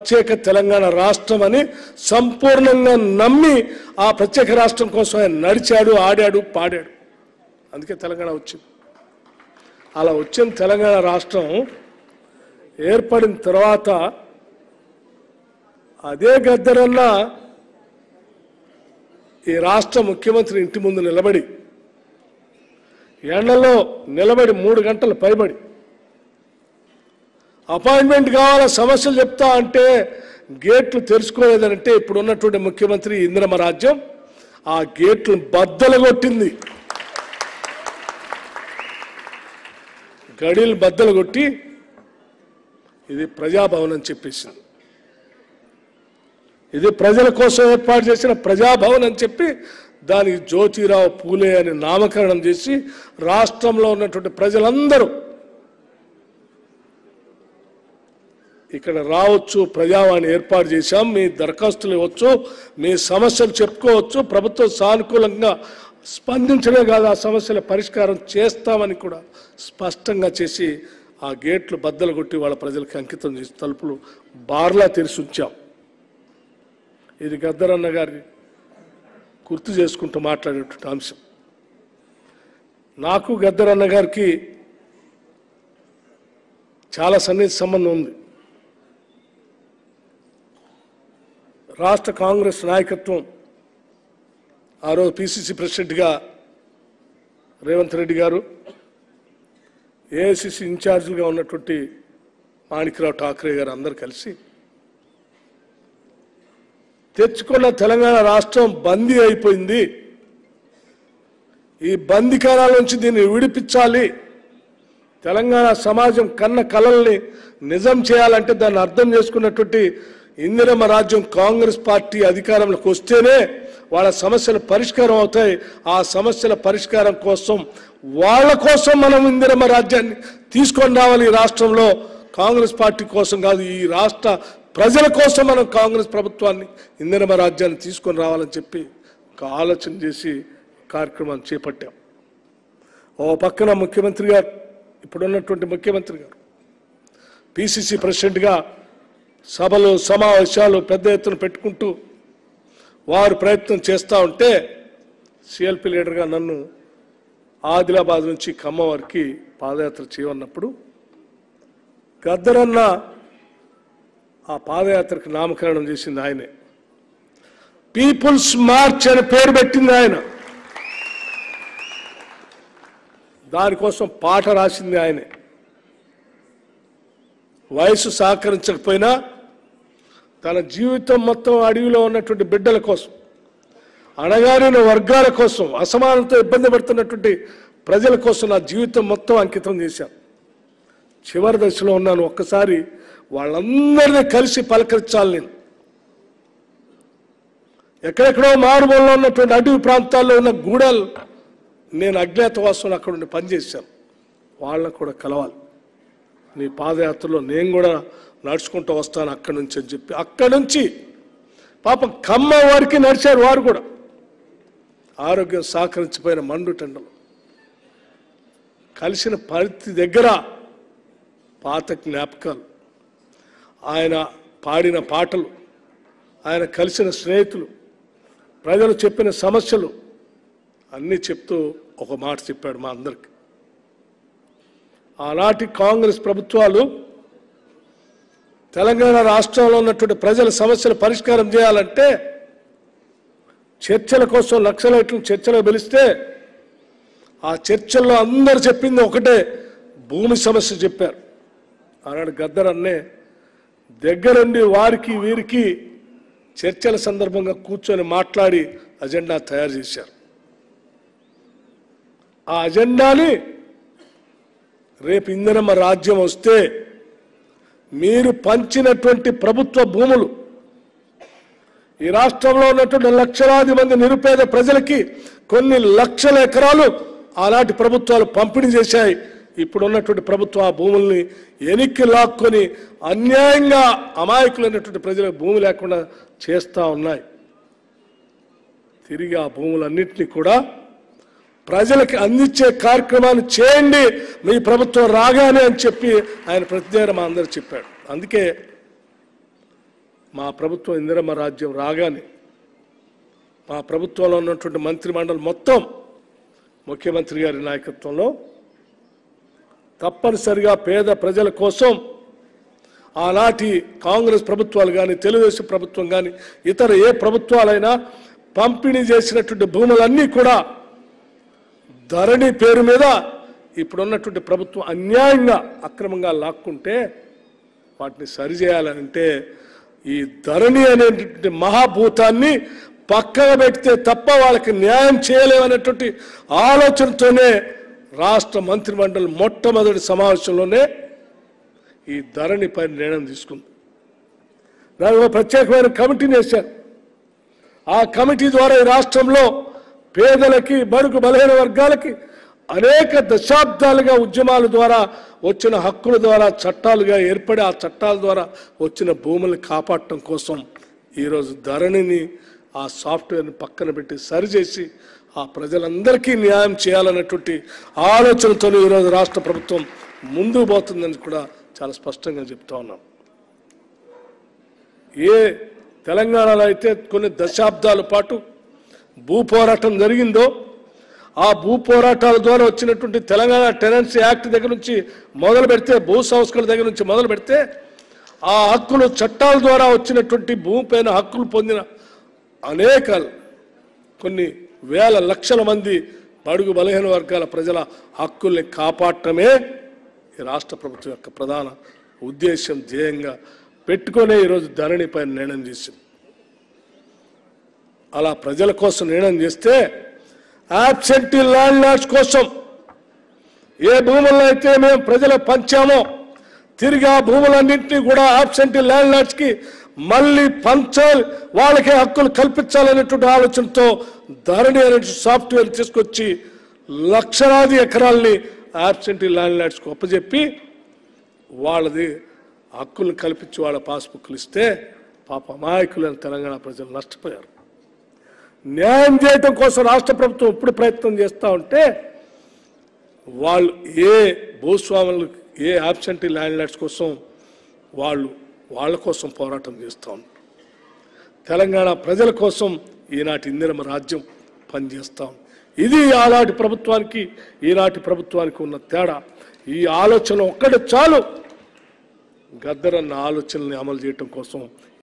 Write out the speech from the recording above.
ప్రత్యేక తెలంగాణ రాష్ట్రం అని సంపూర్ణంగా నమ్మి ఆ ప్రత్యేక రాష్ట్రం కోసం ఆయన నడిచాడు, ఆడాడు, పాడాడు. అందుకే తెలంగాణ వచ్చింది. అలా వచ్చిన తెలంగాణ రాష్ట్రం ఏర్పడిన తర్వాత అదే గద్దరన్న ఈ రాష్ట్ర ముఖ్యమంత్రి ఇంటి ముందు నిలబడి ఎండలో నిలబడి 3 గంటలు పైబడి అపాయింట్మెంట్ కావాల సమస్యలు చెప్తా అంటే గేట్లు తెరుచుకోలేదంటే ఇప్పుడు ఉన్నటువంటి ముఖ్యమంత్రి ఇందిరమ్మ రాజ్యం ఆ గేట్లు బద్దలు కొట్టింది. గడిలు బద్దలు కొట్టి ఇది ప్రజాభవన్ అని చెప్పేసింది. ఇది ప్రజల కోసం ఏర్పాటు చేసిన ప్రజాభవన్ అని చెప్పి దానికి జ్యోతిరావు పూలే అని నామకరణం చేసి రాష్ట్రంలో ఉన్నటువంటి ప్రజలందరూ ఇక్కడ రావచ్చు, ప్రజావాణి ఏర్పాటు చేశాం, మీ దరఖాస్తులు ఇవ్వచ్చు, మీ సమస్యలు చెప్పుకోవచ్చు, ప్రభుత్వం సానుకూలంగా స్పందించడమే కాదు ఆ సమస్యల పరిష్కారం చేస్తామని కూడా స్పష్టంగా చేసి ఆ గేట్లు బద్దలు కొట్టి వాళ్ళ ప్రజలకు అంకితం చేసి తలుపులు బార్లా తెరిచి ఉంచాం. ఇది గద్దరన్న గారి గుర్తు చేసుకుంటూ మాట్లాడేటువంటి అంశం. నాకు గద్దరన్న గారికి చాలా సన్నిహిత సంబంధం ఉంది. రాష్ట్ర కాంగ్రెస్ నాయకత్వం ఆ రోజు పిసిసి ప్రెసిడెంట్గా రేవంత్ రెడ్డి గారు, ఏఐసిసి ఇన్ఛార్జీలుగా ఉన్నటువంటి మాణిక్రావు ఠాక్రే గారు అందరూ కలిసి తెచ్చుకున్న తెలంగాణ రాష్ట్రం బందీ అయిపోయింది, ఈ బందీకారాల నుంచి దీన్ని విడిపించాలి, తెలంగాణ సమాజం కన్న కలల్ని నిజం చేయాలంటే దాన్ని అర్థం చేసుకున్నటువంటి ఇందిరమ్మ రాజ్యం కాంగ్రెస్ పార్టీ అధికారంలోకి వస్తేనే వాళ్ళ సమస్యల పరిష్కారం అవుతాయి. ఆ సమస్యల పరిష్కారం కోసం వాళ్ళ కోసం మనం ఇందిరమ్మ రాజ్యాన్ని తీసుకొని రావాలి. ఈ రాష్ట్రంలో కాంగ్రెస్ పార్టీ కోసం కాదు, ఈ రాష్ట్ర ప్రజల కోసం మనం కాంగ్రెస్ ప్రభుత్వాన్ని ఇందిరమ్మ రాజ్యాన్ని తీసుకొని రావాలని చెప్పి ఒక ఆలోచన చేసి కార్యక్రమాన్ని చేపట్టాం. ఓ పక్కన ముఖ్యమంత్రి గారు, ఇప్పుడున్నటువంటి ముఖ్యమంత్రి గారు పిసిసి ప్రెసిడెంట్గా సభలు సమావేశాలు పెద్ద ఎత్తున పెట్టుకుంటూ వారు ప్రయత్నం చేస్తూ ఉంటే సిఎల్పి లీడర్గా నన్ను ఆదిలాబాద్ నుంచి ఖమ్మం వరకు పాదయాత్ర చేయమన్నప్పుడు గద్దరన్న ఆ పాదయాత్రకు నామకరణం చేసింది ఆయనే. పీపుల్స్ మార్చ్ అని పేరు పెట్టింది ఆయన. దానికోసం పాట రాసింది ఆయనే. వయసు సహకరించకపోయినా తన జీవితం మొత్తం అడవిలో ఉన్నటువంటి బిడ్డల కోసం, అణగారిన వర్గాల కోసం, అసమానతతో ఇబ్బంది పడుతున్నటువంటి ప్రజల కోసం నా జీవితం మొత్తం అంకితం చేశాను. చివరి దశలో ఉన్నాను. ఒక్కసారి వాళ్ళందరినీ కలిసి పలకరించాలి. నేను ఎక్కడెక్కడో మారుమూలలో ఉన్నటువంటి అడవి ప్రాంతాల్లో ఉన్న గూడెలు నేను అజ్ఞాతవాసం అక్కడ ఉండి పనిచేశాను. వాళ్ళని కూడా కలవాలి, నీ పాదయాత్రలో నేను కూడా నడుచుకుంటూ వస్తాను అక్కడి నుంచి అని చెప్పి అక్కడి నుంచి పాపం ఖమ్మం వారికి నడిచారు. వారు కూడా ఆరోగ్యం సహకరించిపోయిన మండుటెండలు కలిసిన పరిస్థితి దగ్గర పాత జ్ఞాపకాలు, ఆయన పాడిన పాటలు, ఆయన కలిసిన స్నేహితులు, ప్రజలు చెప్పిన సమస్యలు అన్నీ చెప్తూ ఒక మాట చెప్పాడు మా అందరికి. ఆనాటి కాంగ్రెస్ ప్రభుత్వాలు తెలంగాణ రాష్ట్రంలో ఉన్నటువంటి ప్రజల సమస్యలు పరిష్కారం చేయాలంటే చర్చల కోసం నక్సలైట్లను చర్చలో పిలిస్తే ఆ చర్చల్లో అందరు చెప్పింది ఒకటే, భూమి సమస్య చెప్పారు. ఆనాడు గద్దరన్నే దగ్గరుండి వారికి వీరికి చర్చల సందర్భంగా కూర్చొని మాట్లాడి అజెండా తయారు చేశారు. ఆ అజెండాని రేపు ఇందిరమ్మ రాజ్యం వస్తే మీరు పంచినటువంటి ప్రభుత్వ భూములు ఈ రాష్ట్రంలో ఉన్నటువంటి లక్షలాది మంది నిరుపేద ప్రజలకి కొన్ని లక్షల ఎకరాలు ఆనాటి ప్రభుత్వాలు పంపిణీ చేశాయి. ఇప్పుడు ఉన్నటువంటి ప్రభుత్వం ఆ భూముల్ని ఎనిక్కి లాక్కొని అన్యాయంగా అమాయకులైనటువంటి ప్రజలకు భూమి లేకుండా చేస్తూ ఉన్నాయి. తిరిగి ఆ భూములన్నింటినీ కూడా ప్రజలకు అందించే కార్యక్రమాన్ని చేయండి మీ ప్రభుత్వం రాగానే అని చెప్పి ఆయన ప్రతి దగ్గర మా అందరూ చెప్పాడు. అందుకే మా ప్రభుత్వం ఇందిరమ్మ రాజ్యం రాగానే మా ప్రభుత్వంలో ఉన్నటువంటి మంత్రిమండలి మొత్తం ముఖ్యమంత్రి గారి నాయకత్వంలో తప్పనిసరిగా పేద ప్రజల కోసం ఆనాటి కాంగ్రెస్ ప్రభుత్వాలు కానీ తెలుగుదేశం ప్రభుత్వం కానీ ఇతర ఏ ప్రభుత్వాలైనా పంపిణీ చేసినటువంటి భూములన్నీ కూడా ధరణి పేరు మీద ఇప్పుడున్నటువంటి ప్రభుత్వం అన్యాయంగా అక్రమంగా లాక్కుంటే వాటిని సరిచేయాలంటే ఈ ధరణి అనేటువంటి మహాభూతాన్ని పక్కన పెడితే తప్ప వాళ్ళకి న్యాయం చేయలేమనేటువంటి ఆలోచనతోనే రాష్ట్ర మంత్రిమండలి మొట్టమొదటి సమావేశంలోనే ఈ ధరణిపై నిర్ణయం తీసుకుంది. దానికి ఒక ప్రత్యేకమైన కమిటీని వేశారు. ఆ కమిటీ ద్వారా ఈ రాష్ట్రంలో పేదలకి బడుగు బలహీన వర్గాలకి అనేక దశాబ్దాలుగా ఉద్యమాల ద్వారా వచ్చిన హక్కుల ద్వారా చట్టాలుగా ఏర్పడి ఆ చట్టాల ద్వారా వచ్చిన భూములను కాపాడటం కోసం ఈరోజు ధరణిని ఆ సాఫ్ట్వేర్ని పక్కన పెట్టి సరిచేసి ఆ ప్రజలందరికీ న్యాయం చేయాలన్నటువంటి ఆలోచనతో ఈరోజు రాష్ట్ర ప్రభుత్వం ముందుకు పోతుందని కూడా చాలా స్పష్టంగా చెప్తా ఉన్నాం. ఏ తెలంగాణలో అయితే కొన్ని దశాబ్దాల పాటు భూ పోరాటం జరిగిందో ఆ భూ పోరాటాల ద్వారా వచ్చినటువంటి తెలంగాణ టెనెన్సీ యాక్ట్ దగ్గర నుంచి మొదలు పెడితే భూ సంస్కరణ దగ్గర నుంచి మొదలు పెడితే ఆ హక్కులు చట్టాల ద్వారా వచ్చినటువంటి భూమిపైన హక్కులు పొందిన అనేక కొన్ని వేల లక్షల మంది బడుగు బలహీన వర్గాల ప్రజల హక్కుల్ని కాపాడటమే ఈ రాష్ట్ర ప్రభుత్వం యొక్క ప్రధాన ఉద్దేశం ధ్యేయంగా పెట్టుకునే ఈరోజు ధరణిపై నిర్ణయం చేసింది. అలా ప్రజల కోసం నిర్ణయం చేస్తే యాబ్సెంటీ ల్యాండ్ లార్డ్స్ కోసం ఏ భూములను అయితే మేము ప్రజలకు పంచామో తిరిగి ఆ భూములన్నింటినీ కూడా యాబ్సెంటీ ల్యాండ్ లార్డ్స్కి మళ్ళీ పంచాలి, వాళ్ళకే హక్కులు కల్పించాలనేటువంటి ఆలోచనతో ధరణి అనే సాఫ్ట్వేర్ తీసుకొచ్చి లక్షలాది ఎకరాలని యాబ్సెంటీ ల్యాండ్ లార్డ్స్కి ఒప్పజెప్పి వాళ్ళది హక్కులను కల్పించి వాళ్ళ పాస్బుక్లు ఇస్తే పాప అమాయకులైన తెలంగాణ ప్రజలు నష్టపోయారు. న్యాయం చేయటం కోసం రాష్ట్ర ప్రభుత్వం ఇప్పుడు ప్రయత్నం చేస్తూ ఉంటే వాళ్ళు ఏ భూస్వాములు ఏ యాబ్సెంటీ ల్యాండ్ లార్డ్స్ కోసం వాళ్ళ కోసం పోరాటం చేస్తూ ఉంటారు. తెలంగాణ ప్రజల కోసం ఈనాటి ఇందిరమ్మ రాజ్యం పనిచేస్తూ ఉంది. ఇది ఆనాటి ప్రభుత్వానికి ఈనాటి ప్రభుత్వానికి ఉన్న తేడా. ఈ ఆలోచన ఒక్కటి చాలు గద్దరన్న ఆలోచనల్ని అమలు చేయటం కోసం